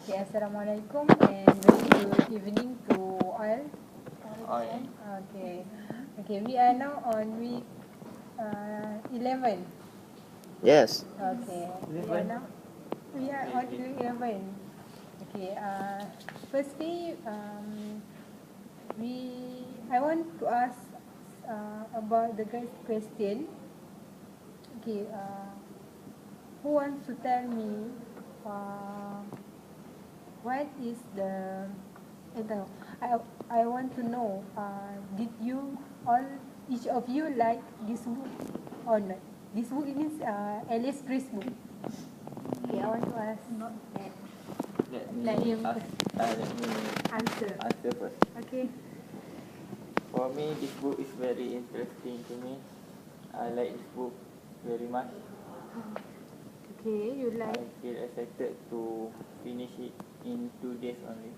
Okay, Assalamualaikum and very good evening to all. Alright. Okay, we are now on week 11. Yes. Okay, we are on week 11. Okay, firstly, I want to ask about the guys' question. Okay, who wants to tell me what is the I want to know, did you all, each of you like this book or not? This book means Alice Grace book. Okay, I want to ask. Not bad. Let him Let me answer. answer first. Okay. For me, this book is very interesting to me. I like this book very much. Okay, you I like. feel excited to finish it in 2 days only.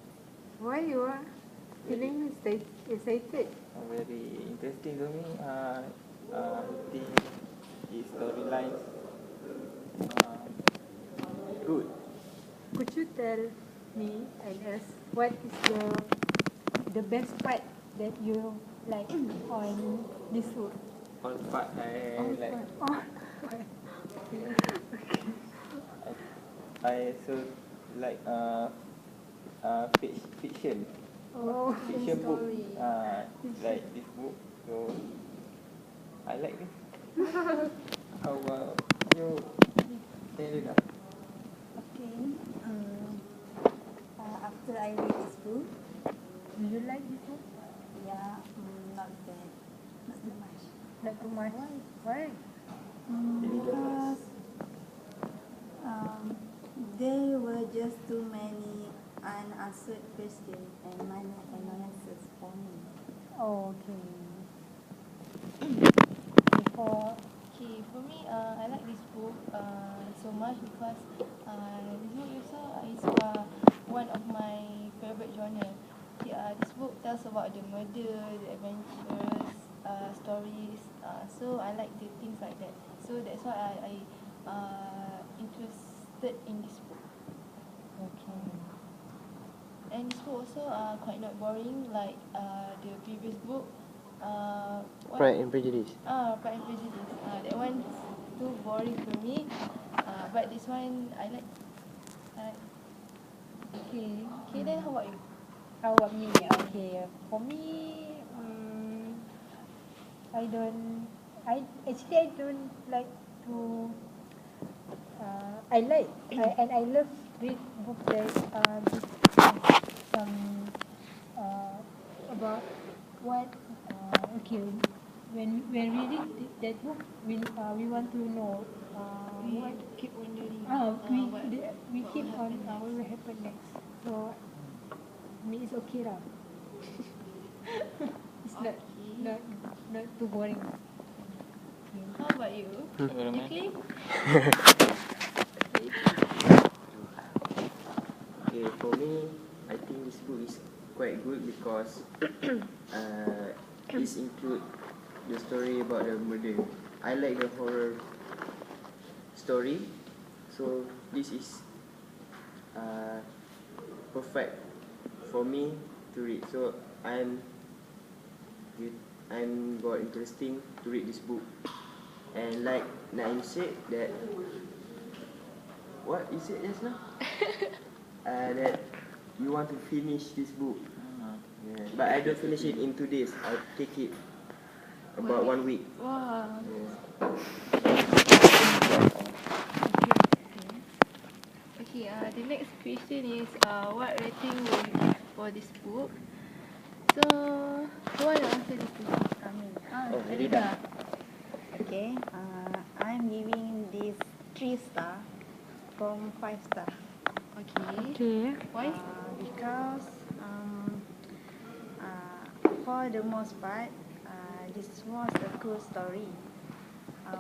Why you are feeling excited? Very interesting to me. I think its storyline good. Could you tell me and us what is the best part that you like on this book? All part I like. Oh, I also like fiction. oh, Fiction book. Like this book. So I like this. How about you, Selena? Okay. After I read this book, do you like this book? yeah, not bad. Not too much. Not too much. Why? Because there were just too many unanswered questions and minor annoyances for me. Oh, okay. For me, I like this book so much because this book also is one of my favorite genre. This book tells about the murder, the adventurous stories. So I like the things like that. So that's why I interested in this book. Okay. And this book also quite not boring like the previous book. Pride and Prejudice. Pride and Prejudice. That one's too boring for me. But this one I like. Okay. Then how about you? How about me? Okay. For me, I don't. I don't like to. I love read books that give some about what. Okay. When we read that book, we want to know what. Keep wondering. We what keep will on happen next. what will happen next. So me it's okay lah. It's Okay. not too boring. Okay. How about you? Yuki? Okay, for me, I think this book is quite good because this include the story about the murder. I like the horror story, so this is perfect for me to read. So I'm got interesting to read this book, and like Naim said that what you said just now. That you want to finish this book. Yeah. But I don't finish it in 2 days. I take it about 1 week. Wow. Yeah. Okay, the next question is what rating will you give for this book? So, who want to answer this question? Rida. Okay. I'm giving this 3 star from 5 star. Okay. Why? Because for the most part, this was a cool story.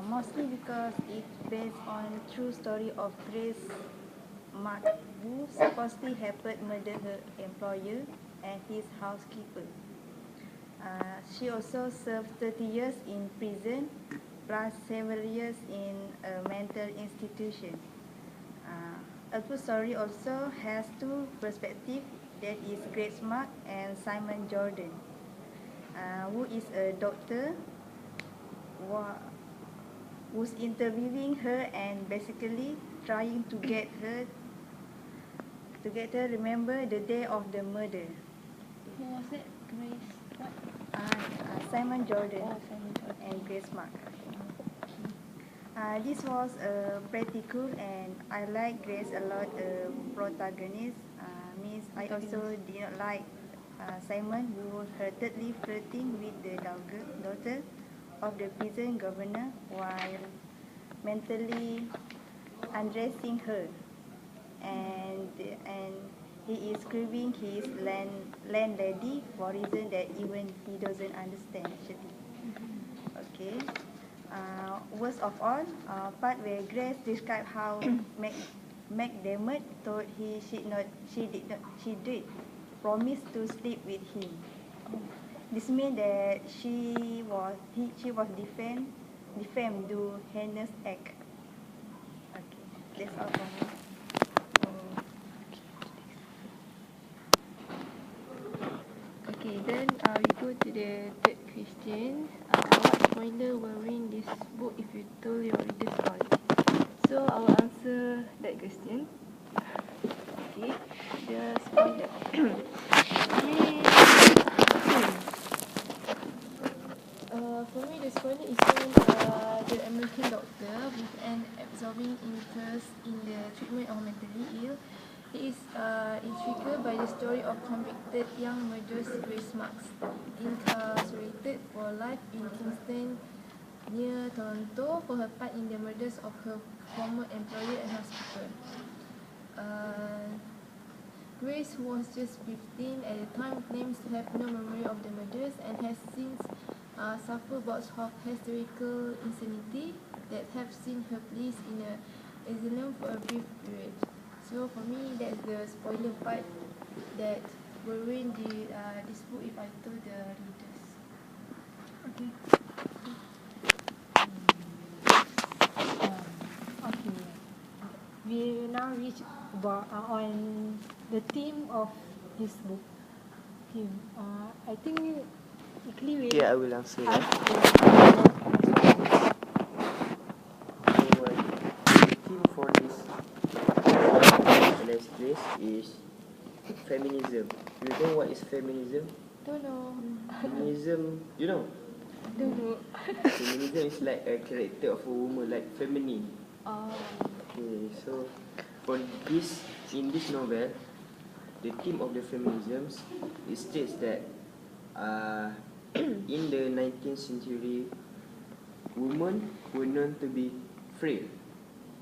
Mostly because it's based on true story of Grace Mark, who supposedly helped murder her employer and his housekeeper. She also served 30 years in prison, plus several years in a mental institution. A Ghost Story also has two perspectives, that is Grace Mark and Simon Jordan, who is a doctor who's interviewing her and basically trying to get her remember the day of the murder. Who was it? Grace. What? Simon Jordan Oh, Simon Jordan. and Grace Mark. This was pretty cool, and I like Grace a lot. Protagonist. Means I also did not like Simon, who heartedly flirting with the daughter of the prison governor while mentally undressing her, and he is screaming his landlady for reason that even he doesn't understand actually. Okay. Worst of all, part where Grace described how McDermott told she did promise to sleep with him. This means that she was defamed to heinous act. Okay, that's all from me. Okay, then we go to the third question. What spoiler will ruin this book if you told your readers all? So I will answer that question. Okay, the spoiler. For me, the spoiler is when the American doctor with an absorbing interest in the treatment of mentally ill, he is intrigued by the story of convicted young murderess Grace Marks, incarcerated for life in Kingston near Toronto for her part in the murders of her former employer and housekeeper. Grace, who was just 15 at the time, claims to have no memory of the murders and has since suffered bouts of hysterical insanity that have seen her placed in an asylum for a brief period. So for me, that's the spoiler part that will ruin this book if I told the readers. Okay. Okay. We now reach about on the theme of this book. Okay. I think Ikli will Yeah, I will answer that. ask the So, the theme for this LAX Grace is feminism. You know what is feminism? Don't know. Feminism, you know? Don't know. Feminism is like a character of a woman, like feminine. Oh. Okay, so for this, in this novel, the theme of the feminisms, it states that in the 19th century, women were known to be frail,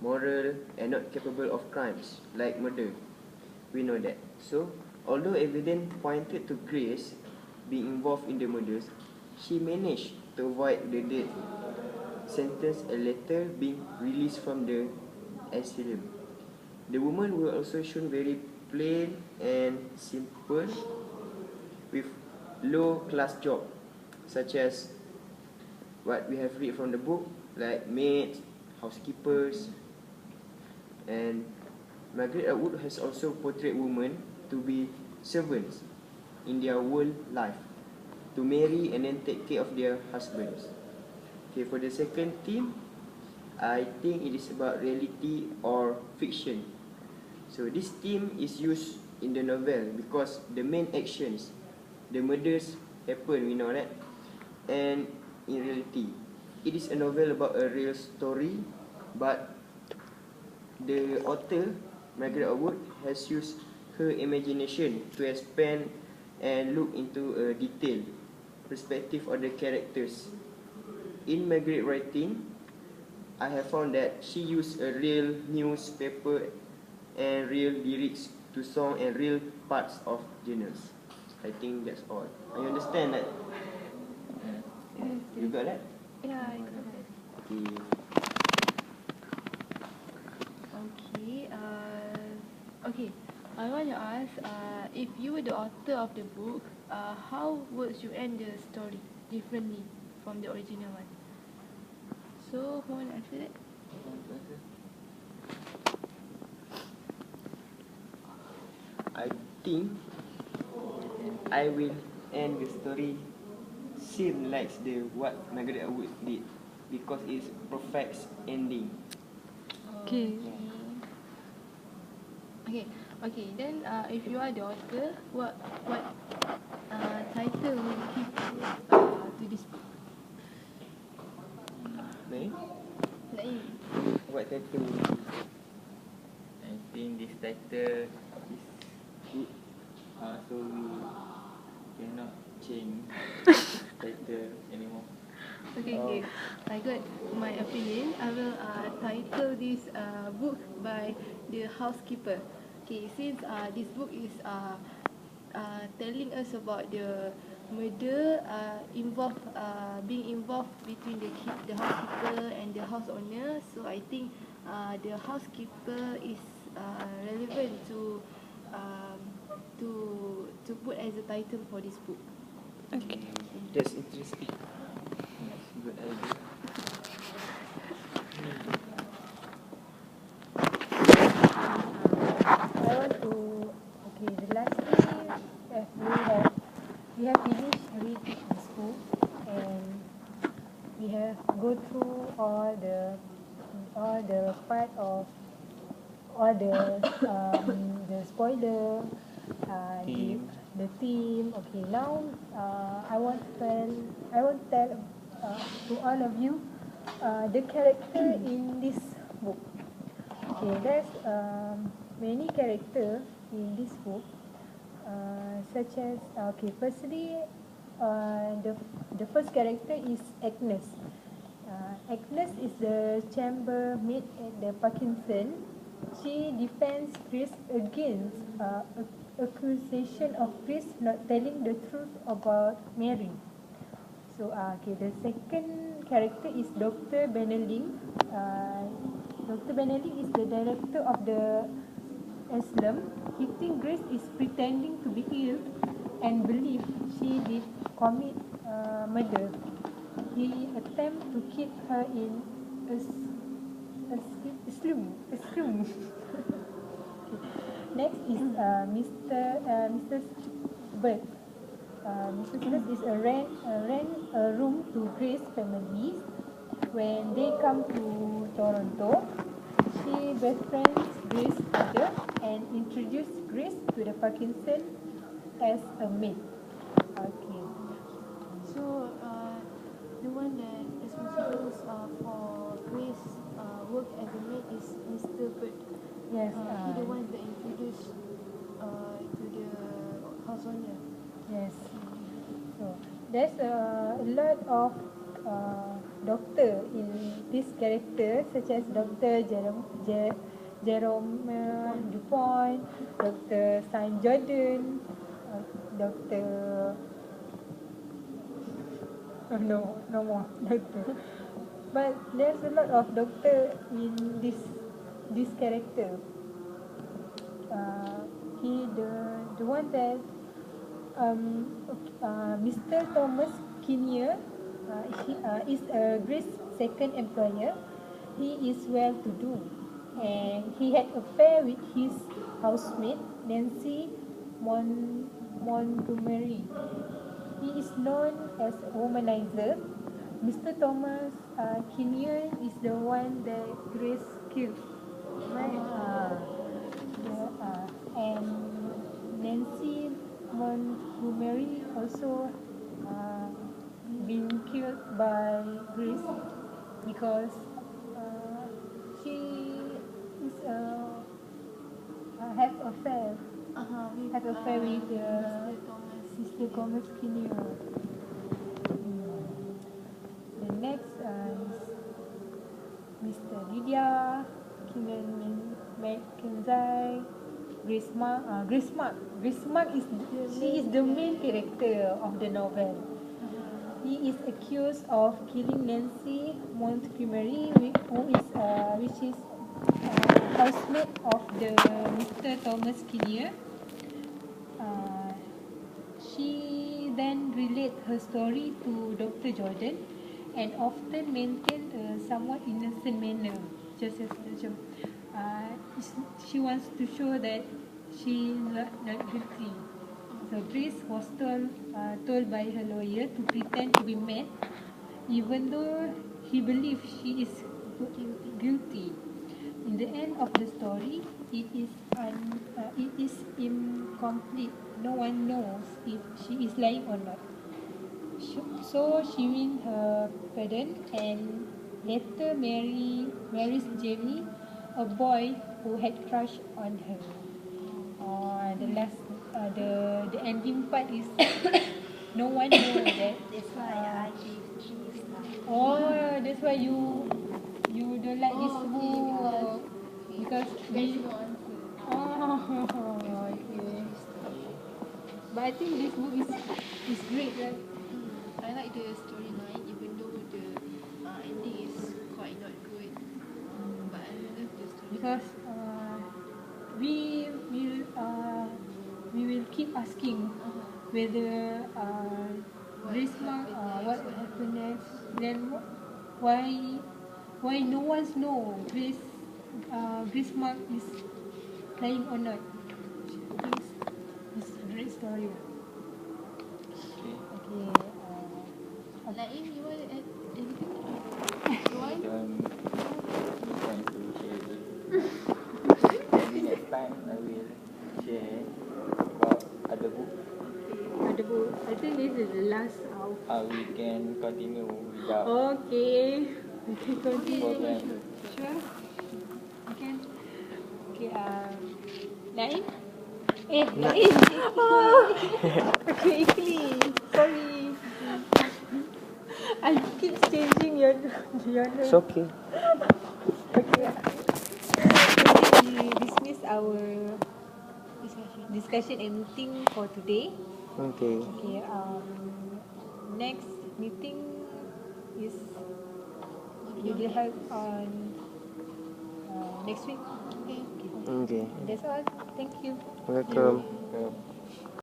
moral, and not capable of crimes like murder. We know that. So, although evidence pointed to Grace being involved in the murders, she managed to avoid the death sentence and later being released from the asylum. The women were also shown very plain and simple with low class job, such as what we have read from the book, like maids, housekeepers, and Margaret Atwood has also portrayed women to be servants in their whole life, to marry and then take care of their husbands. Okay, for the second theme, I think it is about reality or fiction. So this theme is used in the novel because the main actions, the murders happen, we know that. And in reality, it is a novel about a real story, but the author, Margaret Atwood, has used her imagination to expand and look into a detailed perspective of the characters. In Margaret writing, I have found that she used a real newspaper and real lyrics to song and real parts of journals. I think that's all. I understand that. You got that? Yeah, I got it. Okay. Okay. Okay. I want to ask, if you were the author of the book, how would you end the story differently from the original one? So, who want to answer that? I think I will end the story same like the what Margaret Atwood did because it's perfect ending. Okay. Okay. Then if you are the author, what title will you give to this book? Baik. Like you. What title will you? I think this title is good. So we cannot change title anymore. Okay. I got my opinion. I will title this book by The Housekeeper. Okay, since this book is telling us about the murder being involved between the housekeeper and the house owner. So I think the housekeeper is relevant um, to put as a title for this book. Okay. That's interesting. That's a good idea. I want to. Okay, the last thing we have finished read this book, and we have go through all the part of all the spoiler, Theme. the theme. Okay, now I want to tell to all of you the character in this book. Okay, there's many character in this book, such as firstly, the first character is Agnes. Agnes is the chambermaid at the Parkinson. She defends Chris against accusation of Chris not telling the truth about Mary. So, the second character is Dr. Beneling. Dr. Beneling is the director of the asylum. He thinks Grace is pretending to be ill and believe she did commit murder. He attempts to keep her in a slum. Next is Mr. Bird. Mrs. Bird is rent a room to Grace families. When they come to Toronto, she befriends Grace's father and introduces Grace to the Parkinson as a maid. Okay. So the one that responsible for Grace work as a maid is Mr. Bird. Yes. He the one that introduced to the house owner. Yes. So there's a lot of doctor in this character, such as Dr. Jerome Dupont, Dr. Saint Jordan, Dr. No more doctor. But there's a lot of doctor in this character. He the one that Mr. Thomas Kinnear is Grace's second employer. He is well-to-do, and he had affair with his housemate Nancy Montgomery. He is known as a womanizer. Mr. Thomas Kinnear is the one that Grace killed. Right? And Nancy Montgomery also been killed by Grace because she is have affair with Mr. Thomas Kinnear. The next is Mr. Lydia Keenan McKenzie. Grace Mark is she is the main character of the novel. He is accused of killing Nancy Montgomery, which is housemate of the Mr. Thomas Kinnear. She then relate her story to Dr. Jordan and often maintain a somewhat innocent manner, just as she wants to show that she not guilty. So Grace was told by her lawyer to pretend to be mad, even though he believes she is guilty. In the end of the story, it is incomplete. No one knows if she is lying or not. So she wins her pardon and later marries Jamie, a boy who had crushed on her. The ending part is no one knows that. That's why I give 3 stars. Oh, that's why you don't like this book because There's we. no answer. Oh, okay. But I think this book is great, right? I like the storyline, even though the ending is quite not good. But I love the story. Because we will we will keep asking whether Grace Mark what happened next. Then why no one know Grace Mark is lying or not. I think it's a great story. Okay. Okay. Naim, you want to add anything? Go I on. don't want to share this. Maybe next time I will share about other book. Ada book. I think this is the last of. We can continue without Okay. We can continue. problem. Sure. You can. Okay. Naim. Naim. Okay, Ikli. Sorry. I keep changing your name. It's okay. Okay. We dismiss our discussion and meeting for today. Okay. Okay. Next meeting is we will have on next week. Okay. Okay. That's all. Thank you. Welcome. Welcome.